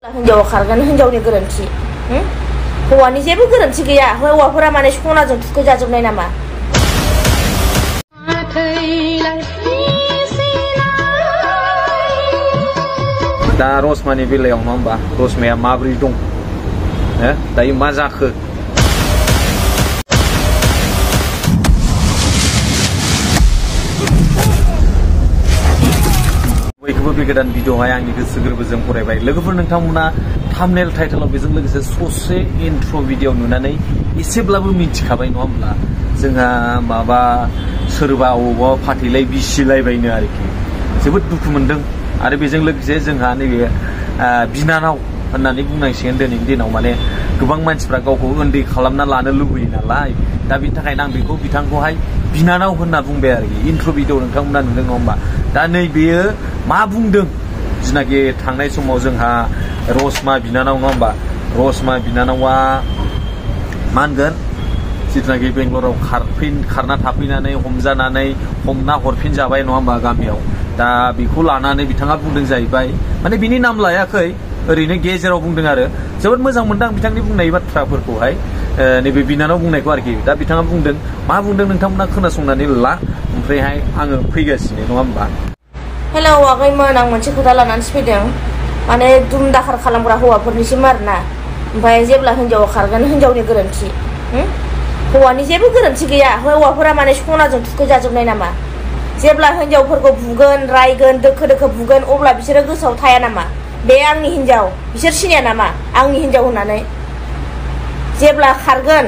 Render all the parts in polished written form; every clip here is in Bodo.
हिनजावा खारगोन हिनजावनि गोरोन्थि हौवानि जेबो गोरोन्थि गैया हौवाफोरा माने सनाजों थुखैजाजोबनाय नामा दा रसमानि बेलायाव नङा होमबा रसमाया माब्रै दं दायो मा जाखो बयखौबो बे गोदान भिडिअ'हाय आंनि गोसो गोरबोजों फरायबाय लोगोफोर नोंथांमोना थाम्बनेल टाइटेलाव बेजों लोगोसे ससे इन्ट्र' भिडिअ नुनानै एसेब्लाबो मिथिखाबाय नङा होमब्ला जोंहा माबा सोरबा अबावबा फाथैलाय बिसिलायबायनो आरोखि जोबोद दुखु मोनदों आरो बेजों लोगोसे जोंहा नैबे बिनानाव होननानै बुंनांसिगोन दिनैनि दिनाव माने गोबां मानसिफ्रा गावखौ उन्दै खालामना लानो लुबैयो नालाय दा बिनि थाखायनो आं बेखौ बिथांखौहाय बिनानाव होनना बुंबाय आरोखि इन्ट्र' भिडिअ नोंथांमोना नुदों नङा होमबा दा नैबेयो मा बुंदों जिनाखि थांनाय समाव जोंहा रसमा बिनानाव नङा होमबा रसमा बिनानावा मा होनगोन जिथुनाखि बेंगलराव खारना थाफैनानै हमजानानै हमना हरफिनजाबाय नङा होमबा गामियाव दा बेखौ लानानै बिथाङा बुंदों जाहैबाय माने बिनि नाम लायाखै ओरैनो गेजेराव बुंदों आरो जोबोद मोजां मोनदों आं बिथांनि बुंनाय बाथ्राफोरखौहाय नैबे बिनानाव बुंनायखौ आरोखि दा बिथाङा बुंदों मा बुंदों नोंथांमोना खोनासंनानै ला ओमफ्रायहाय आङो फैगासिनो नङा होमबा हेलौ आगैमोन आं मोनसे खोथा लानानैसो फैदों माने दुम दाखार खालामग्रा हौवाफोरनिसिम आरोना ओमफ्राय जेब्ला हिनजावा खारगोन हिनजावनि गोरोन्थि हौवानि जेबो गोरोन्थि गैया हौवाफोरा माने सनाजों थुखैजाजोबनाय नामा जेब्ला हिनजावफोरखौ बुगोन रायगोन दोखो दोखो बुगोन अब्ला बिसोरो गोसोआव थाया नामा बे आंनि हिनजाव बिसोर सिनाया नामा आंनि हिनजाव होननानै जेब्ला खारगोन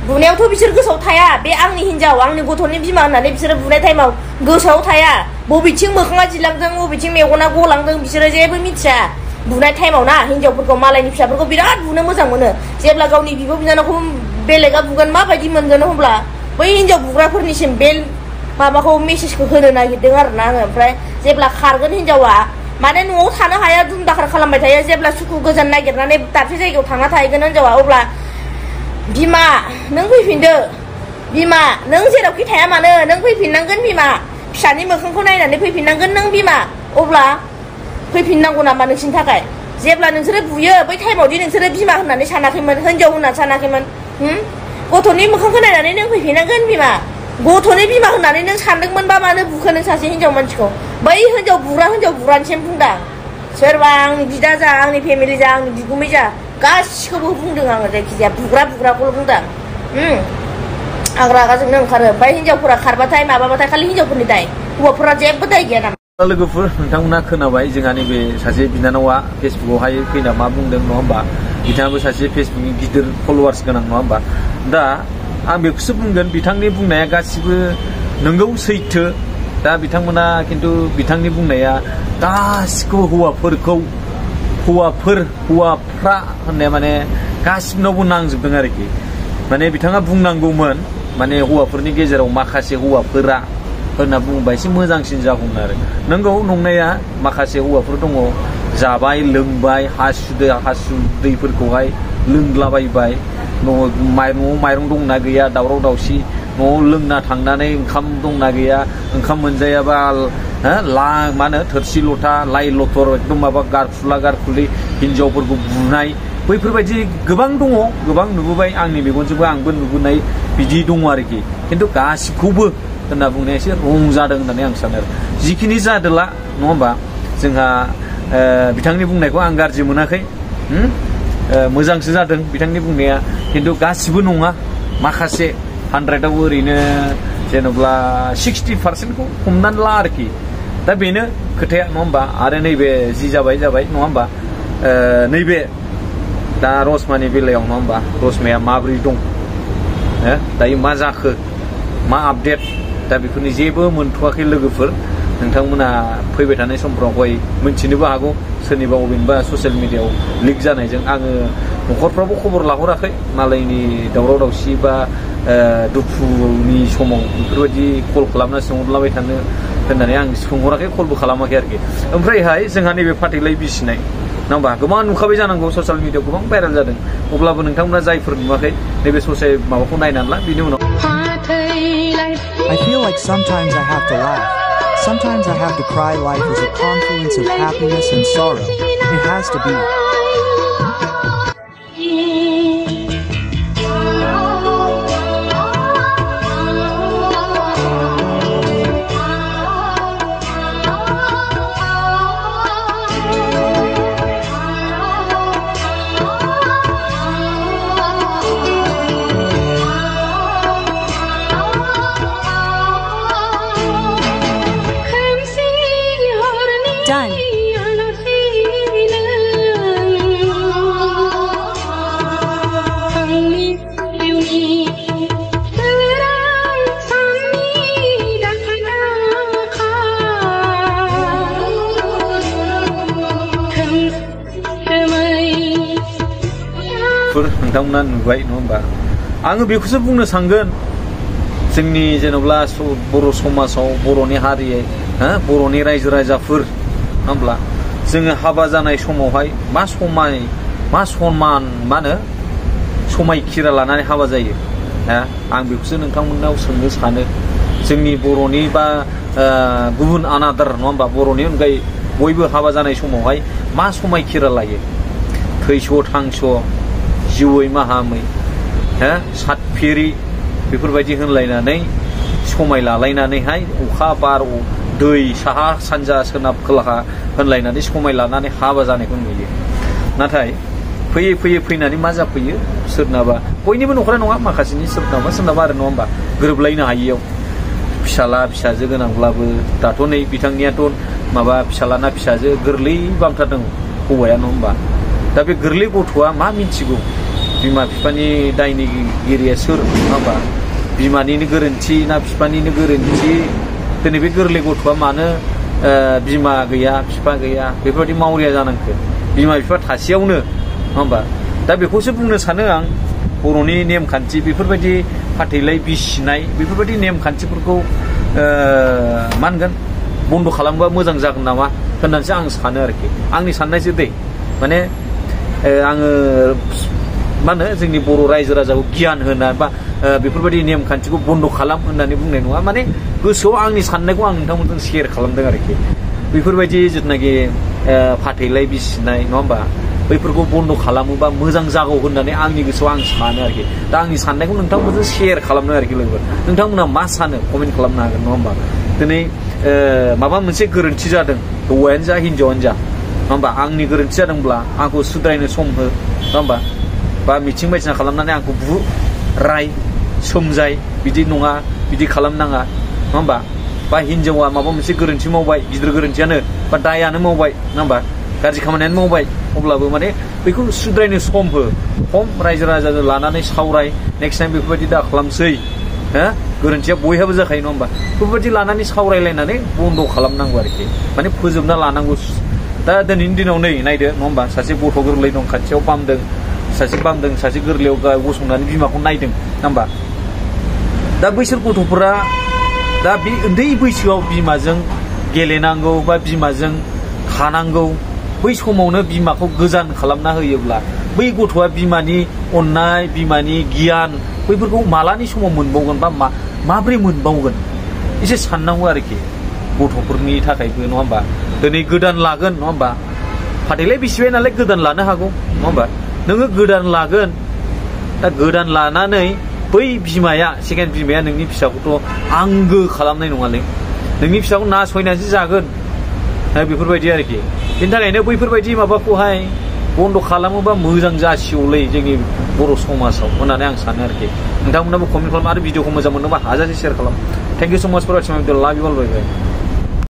बुनायावथ' बिसोर गोसोआव थाया बे आंनि हिनजाव आंनि गथ'नि बिमा होननानै बिसोरो बुनाय टाइमाव गोसोआव थाया बबेथिं मोखाङा जिलांदों बबेथिं मेगना गलांदों बिसोरो जेबो मिथिया बुनाय टाइमाव ना हिनजावफोरखौ मालायनि फिसाफोरखौ बिराद बुनो मोजां मोनो जेब्ला गावनि बिब' बिनानावखौ बेलेगा बुगोन माबायदि मोनगोन होमब्ला बै हिनजाव बुग्राफोरनिसिम बे माबाखौ मेसेजखौ होनो नागिरदों आरोना आङो ओमफ्राय जेब्ला खारगोन हिनजावा माने न'आव थानो हाया दुम दाखार खालामबाय थायो जेब्ला सुखु गोजोन नागिरनानै दाबसे जायगायाव थांना थाहैगोन हिनजावा अब्ला बिमा नों फैफिनदो बिमा नों जेरावखि थाया मानो नों फैफिननांगोन बिमा फिसानि मोखांखौ नायनानै फैफिननांगोन नों बिमा अब्ला फैफिननांगौ नामा नोंसिनि थाखाय जेब्ला नोंसोरो बुयो बै टाइमावदि नोंसोरो बिमा होननानै सानाखैमोन हिनजाव होननानै सानाखैमोन गथ'नि मोखांखौ नायनानै नों फैफिननांगोन बिमा गथ'नि बिमा होननानै नों सानदोंमोनबा मानो बुखो नों सासे हिनजाव मानसिखौ बै हिनजाव बुग्रानिसिम बुंदां सोरबा आंनि बिदा जा आंनि फेमिलि जा आंनि बिगुमै जा गासिखौबो बुंदों आङो जायखिजाया बुग्राखौल' बुंदां आं रागाजोंनो ओंखारो ओमफ्राय हिनजावफोरा खारबाथाय माबाबाथाय खालि हिनजावफोरनि दाय हौवाफोरा जेबो दाय गैया नामा लोगोफोर नोंथांमोना खोनाबाय जोंहा नैबे सासे बिनानावा फेसबुकआवहाय फैना मा बुंदों नङा होमबा बिथाङाबो सासे फेसबुकनि गिदिर फल'वार्स गोनां नङा होमबा दा आं बेखौसो बुंगोन बिथांनि बुंनाया गासिबो नोंगौ सैथो दा बिथांमोना खिन्थु बिथांनि बुंनाया गासिखौबो हौवाफ्रा होननाया माने गासिबनावबो नांजोबदों आरोखि माने बिथाङा बुंनांगौमोन माने हौवाफोरनि गेजेराव माखासे हौवाफोरा होनना बुङोबा एसे मोजांसिन जागौमोन आरो नंगौ नंनाया माखासे हौवाफोर दङ जाबाय लोंबाय हासुदैफोरखौहाय लोंलाबायबाय न'आव माइरं दंना गैया दावराव दावसि न'आव लोंना थांनानै ओंखाम दंना गैया ओंखाम मोनजायाबा मा होनो थोरसि लथा लाइ लथर एकदम माबा गारखुलि हिनजावफोरखौ बुनाय बैफोरबायदि गोबां दङ गोबां नुबोबाय आंनि मेगनजोंबो आंबो नुबोनाय बिदि दङ आरोखि खिन्थु गासिखौबो होनना बुंनाया एसे रं जादों होननानै आं सानो आरो जिखिनि जादोला नङा होमबा जोंहा बिथांनि बुंनायखौ आं गाज्रि मोनाखै मोजांसो जादों बिथांनि बुंनाया खिन्थु गासिबो नङा माखासे 100आव ओरैनो जेनेबा 60%खौ हमनानै ला आरोखि दा बेनो खोथाया नङा होमबा आरो नैबे जि जाबाय नङा होमबा नैबे दा रसमानि बेलायाव नङा होमबा रसमाया माब्रै दं दायो मा जाखो मा आपडेट दा बेफोरनि जेबो मोनथ'वाखै लोगोफोर नोंथांमोना फैबाय थानाय समफ्रावहाय मिथिनोबो हागौ सोरनिबा बबेनिबा ससियेल मिडियायाव लिक जानायजों आङो न'खरफ्रावबो खबर लाहराखै मालायनि दावराव दावसि बा दुखुनि समाव बेफोरबायदि कल खालामना सोंहरलाबाय थानो होननानै आं सोंहराखै कलबो खालामाखै आरोखि ओमफ्रायहाय जोंहा नैबे फाथैलाय बिसिनाय नङा होमबा गोबां नुखाबाय जानांगौ ससियेल मिडियायाव गोबां भाइरेल जादों अब्लाबो नोंथांमोना जायफोर नुवाखै नैबे ससे माबाखौ नायनानै ला बिनि उनाव I feel like sometimes I have to laugh. Sometimes I have to cry. Life is a confluence of happiness and sorrow. It has to be. इयुथफोर नोंथांमोना नुबाय नङा होमबा आङो बेखौसो बुंनो सानगोन जोंनि जेनेबा बर' समाजाव बर'नि हारि बर'नि रायजो राजाफोर होमब्ला जोङो हाबा जानाय समावहाय मा समान मा होनो समायखिरा लानानै हाबा जायो आं बेखौसो नोंथांमोननाव सोंनो सानो जोंनि बर'नि बा गुबुन आनादार नङा होमबा बर'नि अनगायै बयबो हाबा जानाय समावहाय मा समायखिरा लायो थैस' थांस' जिउयै माहामै सातफेरि बेफोरबायदि होनलायनानै समाय लालायनानैहाय अखा बार दै साहा सानजा सोनाब खोलाहा होनलायनानै समाय लानानै हाबा जानायखौ नुयो नाथाय फैयै फैनानै मा जाफैयो सोरनाबा बयनिबो न'खरा नङा माखासेनि सोरनाबा आरो नङा होमबा गोरोबलायनो हायियाव फिसाला फिसाजो गोनांब्लाबो दाथ' नै बिथांनियाथ' माबा फिसालाना फिसाजो गोरलै बामथारदों हौवाया नङा होमबा दा बे गोरलै गथ'आ मा मिथिगौ बिमा बिफानि दायनिगिरिया सोर नङा होमबा बिमानिनो गोरोन्थि ना बिफानिनो गोरोन्थि दिनै बे गोरलै गथ'आ मानो बिमा गैया बिफा गैया बेफोरबायदि मावरिया जानांगौ बिमा बिफा थासेयावनो नङा होमबा दा बेखौसो बुंनो सानो आं बर'नि नेमखान्थि बेफोरबायदि फाथैलाय बिसिनाय बेफोरबायदि नेमखान्थिफोरखौ मा होनगोन बन्द' खालामबा मोजां जागोन नामा होननानैसो आं सानो आरोखि आंनि साननायसो दै माने आङो मा होनो जोंनि बर' रायजो राजाखौ गियान होना बा बेफोरबायदि नेमखान्थिखौ बन्द' खालाम होननानै बुंनाय नङा माने गोसोआव आंनि साननायखौ आं नोंथांमोनजों शेयार खालामदों आरोखि बेफोरबायदि जिथुनाखि फाथैलाय बिसिनाय नङा होमबा बैफोरखौ बन्द' खालामोबा मोजां जागौ होननानै आंनि गोसोआव आं सानो आरोखि दा आंनि साननायखौ नोंथांमोनजों शेयार खालामदों आरोखि लोगोफोर नोंथांमोना मा सानो कमेन्ट खालामनो हागोन नङा होमबा दिनै माबा मोनसे गोरोन्थि जादों हौवायानो जा हिनजावानो जा नङा होमबा आंनि गोरोन्थि जादोंब्ला आंखौ सुद्रायनो सम हो नङा होमबा बा मिथिं बायदिसिना खालामनानै आंखौ बु राय सोमजाय बिदि नङा बिदि खालामनाङा नङा होमबा बा हिनजावा माबा मोनसे गोरोन्थि मावबाय गिदिर गोरोन्थियानो बा दायानो मावबाय नङा होमबा गाज्रि खामानियानो मावबाय अब्लाबो माने बेखौ सुद्रायनो सम हो खम रायजो राजाजों लानानै सावराय नेक्स्ट टाइम बेफोरबायदि दा खालामसै गोरोन्थिया बयहाबो जाखायो नङा होमबा बेफोरबायदि लानानै सावरायलायनानै बन्द' खालामनांगौ आरोखि माने फोजोबना लानांगौ दा दिनैनि दिनाव नै नायदो नङा होमबा सासे गथ' गोरलै दं खाथियाव बामदों सासे गोरलैयाव गसंनानै बिमाखौ नायदों नङा होमबा दा बैसोर गथ'फोरा दा बे उन्दै बैसोआव बिमाजों गेलेनांगौ बा बिमाजों थानांगौ बै समावनो बिमाखौ गोजान खालामना होयोब्ला बै गथ'आ बिमानि अननाय बिमानि गियान बैफोरखौ मालानि समाव मोनबावगोन बा माब्रै मोनबावगोन एसे साननांगौ आरोखि गथ'फोरनि थाखायबो नङा होमबा दिनै गोदान लागोन नङा होमबा फाथैलाय बिसिबाय नालाय गोदान लानो हागौ नङा होमबा नोङो गोदान लागोन दा गोदान लानानै बै बिमाया सेकेन्ड बिमाया नोंनि फिसाखौथ' आंगो खालामनाय नङालै नोंनि फिसाखौ नासयनानैसो जागोन बेफोरबायदि आरोखि बेनि थाखायनो बैफोरबायदि माबाखौहाय बन्द' खालामोबा मोजां जासिगौलै जोंनि बर' समाजाव होननानै आं सानो आरोखि नोंथांमोनाबो कमेन्ट खालाम आरो भिडिअखौ मोजां मोनोबा हाजासे शेयार खालाम थेंक इउ स' माच फर वाचिं लाभ इउ अल बाय बाय